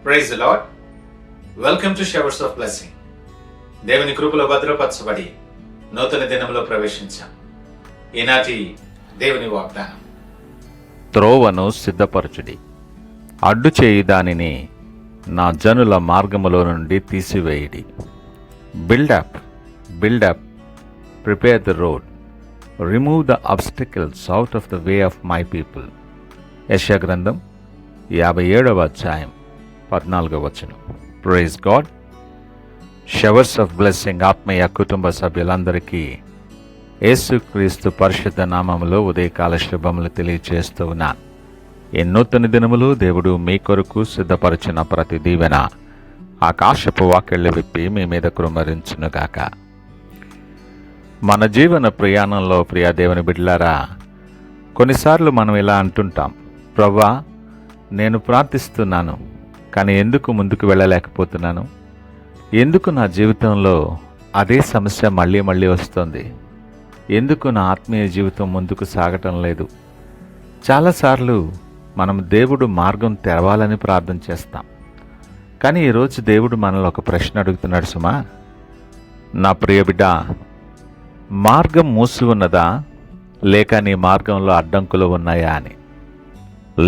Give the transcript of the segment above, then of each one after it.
Praise the Lord. Welcome to showers of blessing. దేవుని కృపలో భద్రపరచబడి నూతన దినంలో ప్రవేశించాం. ఈనాటి దేవుని వాగ్దానం: త్రోవను సిద్ధపరచుడి, అడ్డు చేయి దానిని నా జనుల మార్గములో నుండి తీసివేయుడి. Build up, prepare the road, remove the obstacles out of the way of my people. యెషయా గ్రంథం 57వ అధ్యాయం 14వ వచనం. Praise God. Showers of blessing ఆత్మీయ కుటుంబ సభ్యులందరికీ యేసుక్రీస్తు పరిశుద్ధ నామములో ఉదయకాల శుభములు తెలియజేస్తూ ఉన్నాను. ఈ నూతన దినములు దేవుడు మీ కొరకు సిద్ధపరిచిన ప్రతి దీవెన ఆకాశపు వాకిళ్ళు విప్పి మీ మీద కుమ్మరించునుగాక. మన జీవన ప్రయాణంలో ప్రియా దేవుని బిడ్డలారా, కొన్నిసార్లు మనం ఇలా అంటుంటాం: ప్రభువా, నేను ప్రార్థిస్తున్నాను, కానీ ఎందుకు ముందుకు వెళ్ళలేకపోతున్నాను? ఎందుకు నా జీవితంలో అదే సమస్య మళ్ళీ మళ్ళీ వస్తుంది? ఎందుకు నా ఆత్మీయ జీవితం ముందుకు సాగటం లేదు? చాలాసార్లు మనం దేవుడు మార్గం తెరవాలని ప్రార్థన చేస్తాం. కానీ ఈరోజు దేవుడు మనల్ని ఒక ప్రశ్న అడుగుతున్నాడు. సుమా, నా ప్రియ బిడ్డ, మార్గం మూసి ఉన్నదా, లేక నీ మార్గంలో అడ్డంకులు ఉన్నాయా అని.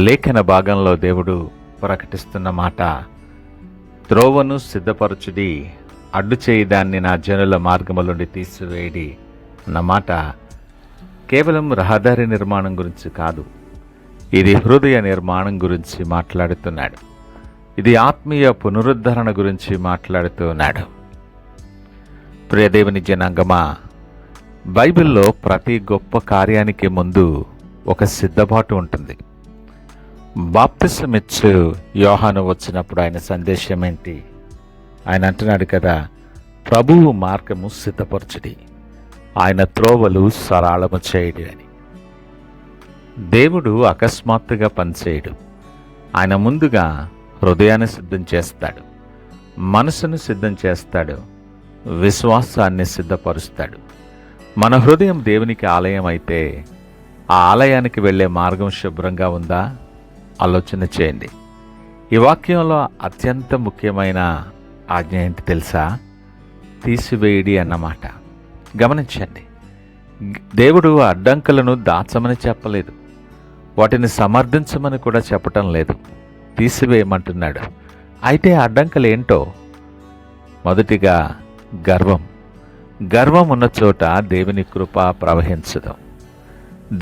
లేఖన భాగంలో దేవుడు ప్రకటిస్తున్న మాట: త్రోవను సిద్ధపరచుడి, అడ్డు చేయి దాన్ని నా జనుల మార్గములుండి తీసివేయడి అన్నమాట కేవలం రహదారి నిర్మాణం గురించి కాదు, ఇది హృదయ నిర్మాణం గురించి మాట్లాడుతున్నాడు. ఇది ఆత్మీయ పునరుద్ధరణ గురించి మాట్లాడుతూ ఉన్నాడు. ప్రియదేవుని జనాంగమా, బైబిల్లో ప్రతి గొప్ప కార్యానికి ముందు ఒక సిద్ధపాటు ఉంటుంది. బాప్తిసమిచ్చు యోహాను వచ్చినప్పుడు ఆయన సందేశం ఏంటి? ఆయన అంటున్నాడు కదా, ప్రభువు మార్గము సిద్ధపరచుడి, ఆయన త్రోవలు సరళము చేయుడి అని. దేవుడు అకస్మాత్తుగా పనిచేయడు. ఆయన ముందుగా హృదయాన్ని సిద్ధం చేస్తాడు, మనసును సిద్ధం చేస్తాడు, విశ్వాసాన్ని సిద్ధపరుస్తాడు. మన హృదయం దేవునికి ఆలయం అయితే ఆ ఆలయానికి వెళ్ళే మార్గం శుభ్రంగా ఉందా? ఆలోచన చేయండి. ఈ వాక్యంలో అత్యంత ముఖ్యమైన ఆజ్ఞ ఏంటి తెలుసా? తీసివేయడి అన్నమాట. గమనించండి, దేవుడు అడ్డంకులను దాచమని చెప్పలేదు, వాటిని సమర్థించమని కూడా చెప్పటం లేదు, తీసివేయమంటున్నాడు. అయితే అడ్డంకులు ఏంటో? మొదటిగా గర్వం ఉన్న చోట దేవుని కృప ప్రవహించదు.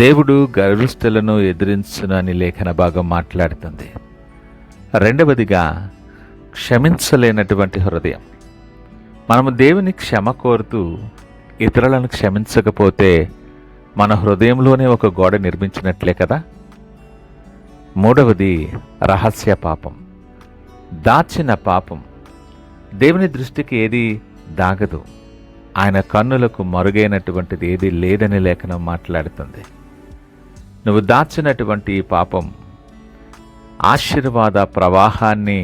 దేవుడు గర్విష్ఠులను ఎదిరించును అని లేఖన భాగం మాట్లాడుతుంది. రెండవదిగా క్షమించలేనటువంటి హృదయం. మనము దేవుని క్షమ కోరుతూ ఇతరులను క్షమించకపోతే మన హృదయంలోనే ఒక గోడ నిర్మించినట్లే కదా. మూడవది రహస్య పాపం, దాచిన పాపం. దేవుని దృష్టికి ఏది దాగదు, ఆయన కన్నులకు మరుగైనటువంటిది ఏది లేదని లేఖనం మాట్లాడుతుంది. నువ్వు దాచినటువంటి ఈ పాపం ఆశీర్వాద ప్రవాహాన్ని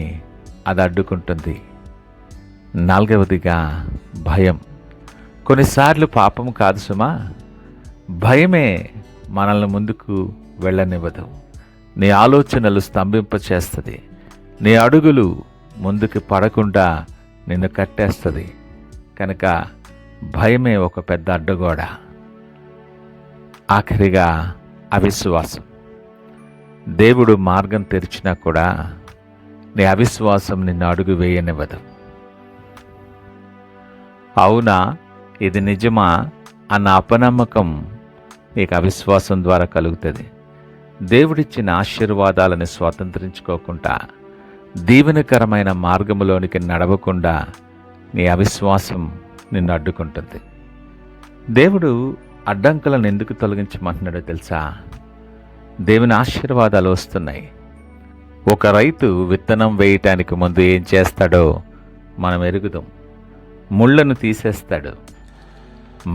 అది అడ్డుకుంటుంది. నాలుగవదిగా భయం. కొన్నిసార్లు పాపం కాదు సుమా, భయమే మనల్ని ముందుకు వెళ్ళనివ్వదు. నీ ఆలోచనలు స్తంభింపచేస్తుంది, నీ అడుగులు ముందుకు పడకుండా నిన్ను కట్టేస్తుంది. కనుక భయమే ఒక పెద్ద అడ్డుగోడ. ఆఖరిగా అవిశ్వాసం. దేవుడు మార్గం తెరిచినా కూడా నీ అవిశ్వాసం నిన్ను అడుగు వేయనివ్వదు. అవునా, ఇది నిజమా అన్న అపనమ్మకం నీకు అవిశ్వాసం ద్వారా కలుగుతుంది. దేవుడిచ్చిన ఆశీర్వాదాలను స్వాతంత్రించుకోకుండా, దీవెనకరమైన మార్గములోనికి నడవకుండా నీ అవిశ్వాసం నిన్ను అడ్డుకుంటుంది. దేవుడు అడ్డంకులను ఎందుకు తొలగించమంటున్నాడో తెలుసా? దేవుని ఆశీర్వాదాలు వస్తున్నాయి. ఒక రైతు విత్తనం వేయటానికి ముందు ఏం చేస్తాడో మనం ఎరుగుదాం. ముళ్ళను తీసేస్తాడు,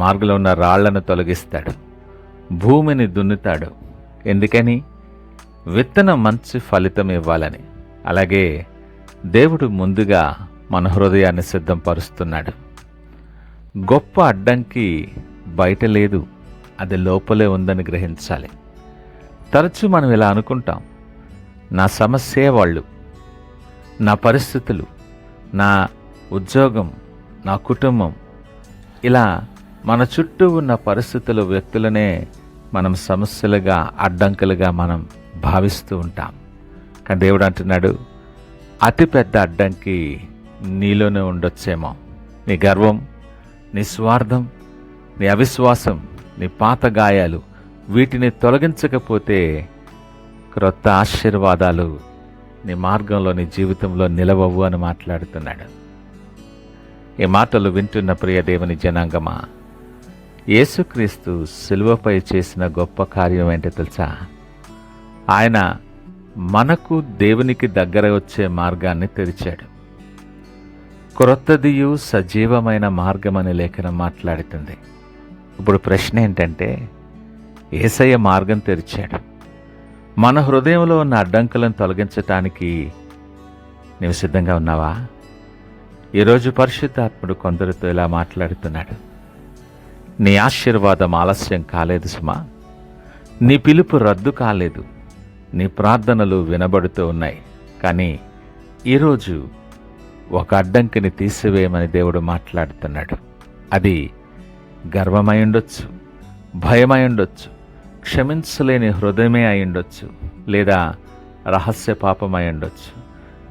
మార్గంలో ఉన్న రాళ్లను తొలగిస్తాడు, భూమిని దున్నుతాడు. ఎందుకని? విత్తనం మంచి ఫలితం ఇవ్వాలని. అలాగే దేవుడు ముందుగా మన హృదయాన్ని సిద్ధంపరుస్తున్నాడు. గొప్ప అడ్డంకి బయట లేదు, అది లోపలే ఉందని గ్రహించాలి. తరచూ మనం ఇలా అనుకుంటాం, నా సమస్యే వాళ్ళు, నా పరిస్థితులు, నా ఉద్యోగం, నా కుటుంబం, ఇలా మన చుట్టూ ఉన్న పరిస్థితులు, వ్యక్తులనే మనం సమస్యలుగా, అడ్డంకులుగా మనం భావిస్తూ ఉంటాం. కానీ దేవుడు అంటున్నాడు, అతిపెద్ద అడ్డంకి నీలోనే ఉండొచ్చేమో. నీ గర్వం, నీ స్వార్థం, నీ అవిశ్వాసం, నీ పాత గాయాలు, వీటిని తొలగించకపోతే క్రొత్త ఆశీర్వాదాలు నీ మార్గంలో, నీ జీవితంలో నిలవవు అని మాట్లాడుతున్నాడు. ఈ మాటలు వింటున్న ప్రియ దేవుని జనాంగమా, యేసుక్రీస్తు శిలువపై చేసిన గొప్ప కార్యం ఏంటో తెలుసా? ఆయన మనకు దేవునికి దగ్గర వచ్చే మార్గాన్ని తెరిచాడు. క్రొత్తదియు సజీవమైన మార్గమని లేఖనం మాట్లాడుతుంది. ఇప్పుడు ప్రశ్న ఏంటంటే, యేసయ్య మార్గం తెరిచాడు. మన హృదయంలో ఉన్న అడ్డంకులను తొలగించటానికి నీవు సిద్ధంగా ఉన్నావా? ఈరోజు పరిశుద్ధాత్ముడు కొందరితో ఇలా మాట్లాడుతున్నాడు. నీ ఆశీర్వాదం ఆలస్యం కాలేదు సుమా, నీ పిలుపు రద్దు కాలేదు, నీ ప్రార్థనలు వినబడుతూ ఉన్నాయి. కానీ ఈరోజు ఒక అడ్డంకిని తీసివేయమని దేవుడు మాట్లాడుతున్నాడు. అది గర్వమై ఉండొచ్చు, భయమై ఉండొచ్చు, క్షమించలేని హృదయమే అయి ఉండొచ్చు, లేదా రహస్య పాపమై ఉండొచ్చు.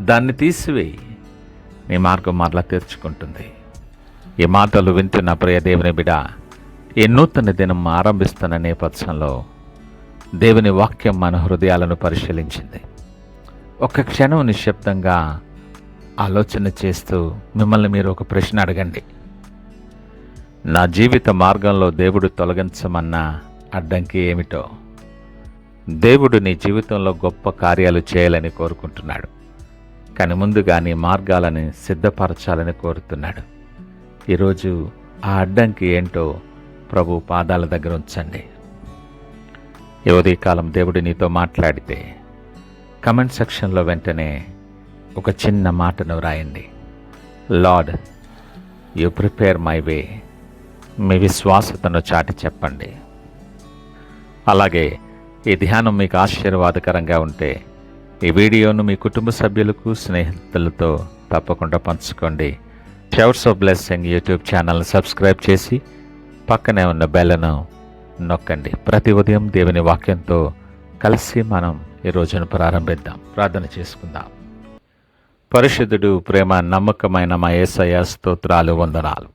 దాన్ని తీసివేయి, నీ మార్గం మరలా తెరుచుకుంటుంది. ఈ మాటలు వింటున్న ప్రియ దేవుని బిడ్డ, ఈ నూతన దినం ఆరంభిస్తున్న నేపథ్యంలో దేవుని వాక్యం మన హృదయాలను పరిశీలించింది. ఒక్క క్షణం నిశ్శబ్దంగా ఆలోచన చేస్తూ మిమ్మల్ని మీరు ఒక ప్రశ్న అడగండి. నా జీవిత మార్గంలో దేవుడు తొలగించమన్న అడ్డంకి ఏమిటో? దేవుడు నీ జీవితంలో గొప్ప కార్యాలు చేయాలని కోరుకుంటున్నాడు. కానీ ముందుగా నీ మార్గాలని సిద్ధపరచాలని కోరుతున్నాడు. ఈరోజు ఆ అడ్డంకి ఏంటో ప్రభు పాదాల దగ్గర ఉంచండి. ఈ ఉదయకాలం దేవుడు నీతో మాట్లాడితే కమెంట్ సెక్షన్లో వెంటనే ఒక చిన్న మాటను వ్రాయండి. Lord, you prepare my way. మీ విశ్వాసతను చాటి చెప్పండి. అలాగే ఈ ధ్యానం మీకు ఆశీర్వాదకరంగా ఉంటే ఈ వీడియోను మీ కుటుంబ సభ్యులకు, స్నేహితులతో తప్పకుండా పంచుకోండి. షవర్స్ ఆఫ్ బ్లెస్సింగ్ యూట్యూబ్ ఛానల్ని సబ్స్క్రైబ్ చేసి పక్కనే ఉన్న బెల్లను నొక్కండి. ప్రతి ఉదయం దేవుని వాక్యంతో కలిసి మనం ఈ రోజును ప్రారంభిద్దాం. ప్రార్థన చేసుకుందాం. పరిశుద్ధుడు, ప్రేమ, నమ్మకమైన మా యేసయ్య, స్తోత్రాలు, వందనాలు.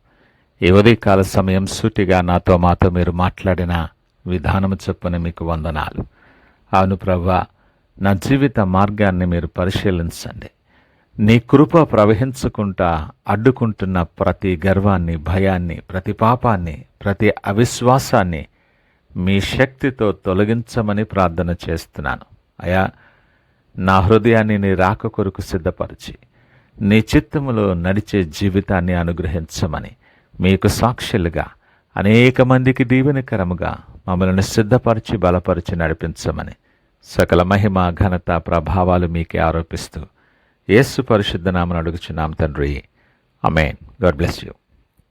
ఈ ఉదయకాల సమయం సూటిగా నాతో మాతో మీరు మాట్లాడిన విధానము చొప్పున మీకు వందనాలు. అవును ప్రభువా, నా జీవిత మార్గాన్ని మీరు పరిశీలించండి. నీ కృప ప్రవహించుకుంటా అడ్డుకుంటున్న ప్రతి గర్వాన్ని, భయాన్ని, ప్రతి పాపాన్ని, ప్రతి అవిశ్వాసాన్ని మీ శక్తితో తొలగించమని ప్రార్థన చేస్తున్నాను. అయా, నా హృదయాన్ని నీ రాక కొరకు సిద్ధపరిచి నీ చిత్తములో నడిచే జీవితాన్ని అనుగ్రహించమని, మీకు సాక్షులుగా అనేక మందికి దీవెనకరముగా మమ్మల్ని సిద్ధపరిచి బలపరిచి నడిపించమని సకల మహిమ, ఘనత, ప్రభావాలు మీకే ఆరోపిస్తూ యేసు పరిశుద్ధ నామమున అడుగుచున్నాం తండ్రి. ఆమేన్. God bless you.